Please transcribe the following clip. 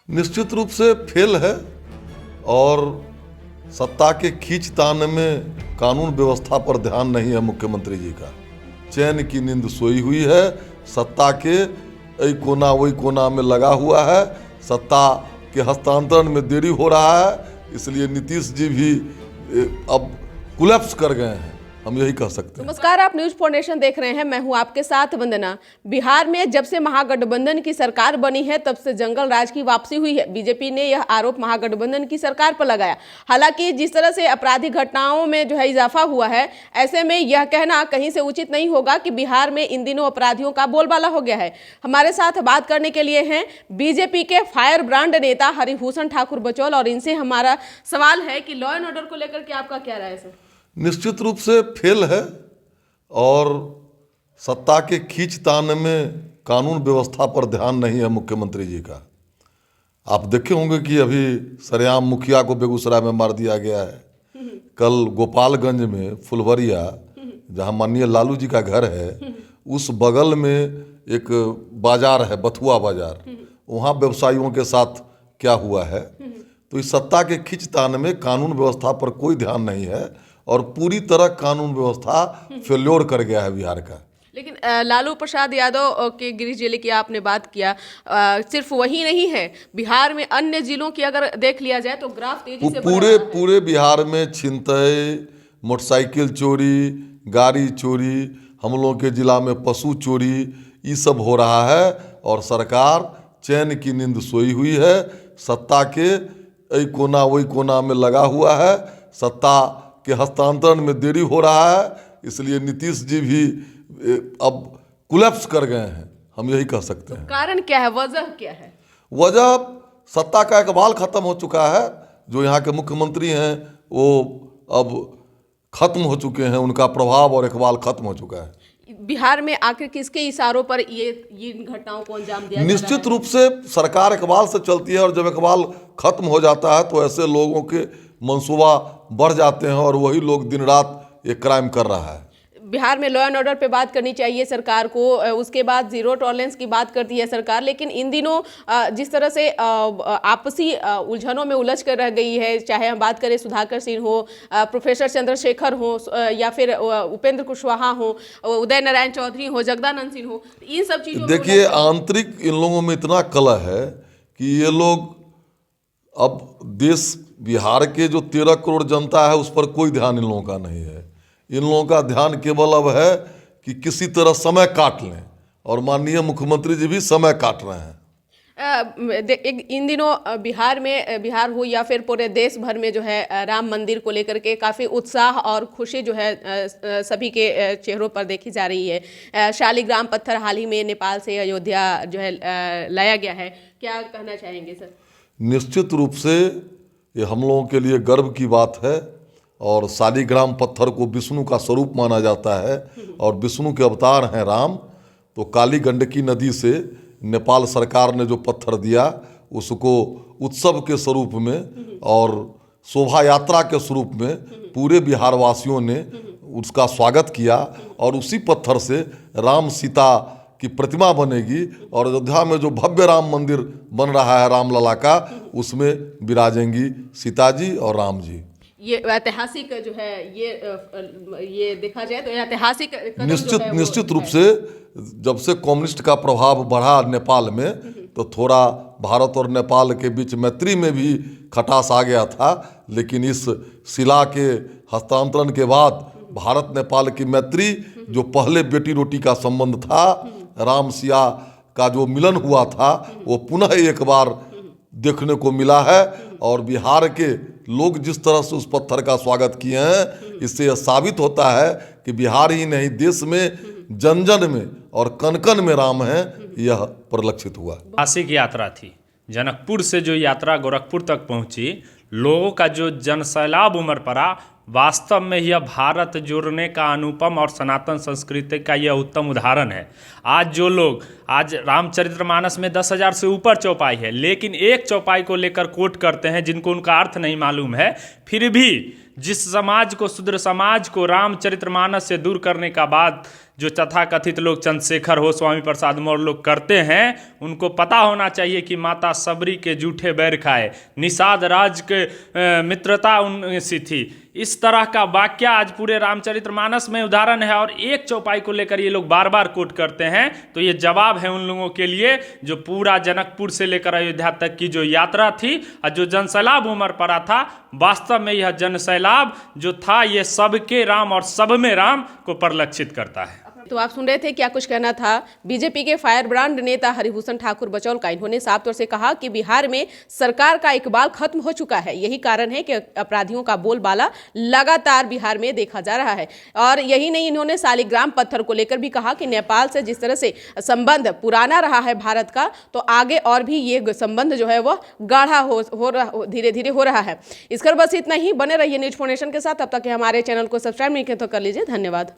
निश्चित रूप से फेल है और सत्ता के खींचतान में कानून व्यवस्था पर ध्यान नहीं है मुख्यमंत्री जी का। चैन की नींद सोई हुई है, सत्ता के एक कोना वही कोना में लगा हुआ है, सत्ता के हस्तांतरण में देरी हो रहा है, इसलिए नीतीश जी भी अब कोलैप्स कर गए हैं, हम यही कह सकते हैं। नमस्कार, आप न्यूज फाउंडेशन देख रहे हैं, मैं हूं आपके साथ वंदना। बिहार में जब से महागठबंधन की सरकार बनी है तब से जंगल राज की वापसी हुई है। बीजेपी ने यह आरोप महागठबंधन की सरकार पर लगाया। हालांकि जिस तरह से आपराधिक घटनाओं में जो है इजाफा हुआ है, ऐसे में यह कहना कहीं से उचित नहीं होगा कि बिहार में इन दिनों अपराधियों का बोलबाला हो गया है। हमारे साथ बात करने के लिए हैं बीजेपी के फायर ब्रांड नेता हरिभूषण ठाकुर बचौल, और इनसे हमारा सवाल है कि लॉ एंड ऑर्डर को लेकर के आपका क्या राय है सर? निश्चित रूप से फेल है और सत्ता के खींचतान में कानून व्यवस्था पर ध्यान नहीं है मुख्यमंत्री जी का। आप देखे होंगे कि अभी सरेआम मुखिया को बेगूसराय में मार दिया गया है। कल गोपालगंज में फुलवरिया, जहां माननीय लालू जी का घर है, उस बगल में एक बाजार है, बथुआ बाजार, वहाँ व्यवसायियों के साथ क्या हुआ है। तो इस सत्ता के खींचतान में कानून व्यवस्था पर कोई ध्यान नहीं है और पूरी तरह कानून व्यवस्था फेल्योर कर गया है बिहार का। लेकिन लालू प्रसाद यादव के गिरिश जिले की आपने बात किया, सिर्फ वही नहीं है, बिहार में अन्य जिलों की अगर देख लिया जाए तो ग्राफ तेजी से पूरे बिहार में छिनतई, मोटरसाइकिल चोरी, गाड़ी चोरी, हम लोगों के जिला में पशु चोरी, ये सब हो रहा है और सरकार चैन की नींद सोई हुई है। सत्ता के एक कोना वही कोना में लगा हुआ है, सत्ता के हस्तांतरण में देरी हो रहा है, इसलिए नीतीश जी भी अब कोलैप्स कर गए हैं, हम यही कह सकते हैं। कारण क्या है, वजह क्या है? वजह सत्ता का इकबाल खत्म हो चुका है। जो यहाँ के मुख्यमंत्री हैं वो अब खत्म हो चुके हैं, उनका प्रभाव और इकबाल खत्म हो चुका है। बिहार में आखिर किसके इशारों पर ये घटनाओं को अंजाम दिया? निश्चित रूप से सरकार इकबाल से चलती है और जब इकबाल खत्म हो जाता है तो ऐसे लोगों के मंसूबा बढ़ जाते हैं और वही लोग दिन रात ये क्राइम कर रहा है। बिहार में लॉ एंड ऑर्डर पे बात करनी चाहिए सरकार को, उसके बाद जीरो टॉलरेंस की बात करती है सरकार, लेकिन इन दिनों जिस तरह से आपसी उलझनों में उलझ कर रह गई है, चाहे हम बात करें सुधाकर सिंह हो, प्रोफेसर चंद्रशेखर हो, या फिर उपेंद्र कुशवाहा हो, उदय नारायण चौधरी हो, जगदानंद सिंह हो, इन सब चीज़ों देखिए आंतरिक इन लोगों में इतना कलह है कि ये लोग अब देश बिहार के जो 13 करोड़ जनता है उस पर कोई ध्यान इन लोगों का नहीं है। इन लोगों का ध्यान केवल अब है कि किसी तरह समय काट लें और माननीय मुख्यमंत्री जी भी समय काट रहे हैं। इन दिनों बिहार हो या फिर पूरे देश भर में जो है राम मंदिर को लेकर के काफ़ी उत्साह और खुशी जो है सभी के चेहरों पर देखी जा रही है। शालिग्राम पत्थर हाल ही में नेपाल से अयोध्या जो है लाया गया है, क्या कहना चाहेंगे सर? निश्चित रूप से ये हम लोगों के लिए गर्व की बात है और शालिग्राम पत्थर को विष्णु का स्वरूप माना जाता है और विष्णु के अवतार हैं राम। तो काली गंडकी नदी से नेपाल सरकार ने जो पत्थर दिया उसको उत्सव के स्वरूप में और शोभा यात्रा के स्वरूप में पूरे बिहार वासियों ने उसका स्वागत किया और उसी पत्थर से राम सीता की प्रतिमा बनेगी और अयोध्या में जो भव्य राम मंदिर बन रहा है रामलला का, उसमें विराजेंगी सीता जी और राम जी। ये ऐतिहासिक जो है, ये देखा जाए तो ऐतिहासिक निश्चित रूप से जब से कम्युनिस्ट का प्रभाव बढ़ा नेपाल में तो थोड़ा भारत और नेपाल के बीच मैत्री में भी खटास आ गया था, लेकिन इस शिला के हस्तांतरण के बाद भारत नेपाल की मैत्री, जो पहले बेटी रोटी का संबंध था, राम सिया का जो मिलन हुआ था, वो पुनः एक बार देखने को मिला है और बिहार के लोग जिस तरह से उस पत्थर का स्वागत किए हैं, इससे यह साबित होता है कि बिहार ही नहीं देश में जन जन में और कन कन में राम है, यह परिलक्षित हुआ। ऐतिहासिक यात्रा थी, जनकपुर से जो यात्रा गोरखपुर तक पहुंची, लोगों का जो जनसैलाब उमड़ पड़ा, वास्तव में यह भारत जोड़ने का अनुपम और सनातन संस्कृति का यह उत्तम उदाहरण है। आज जो लोग आज रामचरितमानस में 10,000 से ऊपर चौपाई है, लेकिन एक चौपाई को लेकर कोट करते हैं जिनको उनका अर्थ नहीं मालूम है। फिर भी जिस समाज को, शूद्र समाज को रामचरितमानस से दूर करने का बात जो तथाकथित लोग चंद्रशेखर हो, स्वामी प्रसाद मौर्य लोग करते हैं, उनको पता होना चाहिए कि माता सबरी के जूठे बैर खाए, निषाद राज के मित्रता उनसी थी। इस तरह का वाक्य आज पूरे रामचरितमानस में उदाहरण है और एक चौपाई को लेकर ये लोग बार बार कोट करते हैं। तो ये जवाब है उन लोगों के लिए जो पूरा जनकपुर से लेकर अयोध्या तक की जो यात्रा थी और जो जनसैलाब उमड़ पड़ा था, वास्तव में यह जनसैलाब जो था ये सबके राम और सब में राम को परिलक्षित करता है। तो आप सुन रहे थे क्या कुछ कहना था बीजेपी के फायर ब्रांड नेता हरिभूषण ठाकुर बचौल का। इन्होंने साफ तौर से कहा कि बिहार में सरकार का इकबाल खत्म हो चुका है। यही कारण है कि अपराधियों का बोलबाला लगातार बिहार में देखा जा रहा है। और यही नहीं, इन्होंने शालिग्राम पत्थर को लेकर भी कहा कि नेपाल से जिस तरह से संबंध पुराना रहा है भारत का, तो आगे और भी ये संबंध जो है वो गाढ़ा हो धीरे धीरे हो रहा है। इसकर बस इतना ही। बने रहिए न्यूज़ फाउंडेशन के साथ। तब तक हमारे चैनल को सब्सक्राइब नहीं किया तो कर लीजिए। धन्यवाद।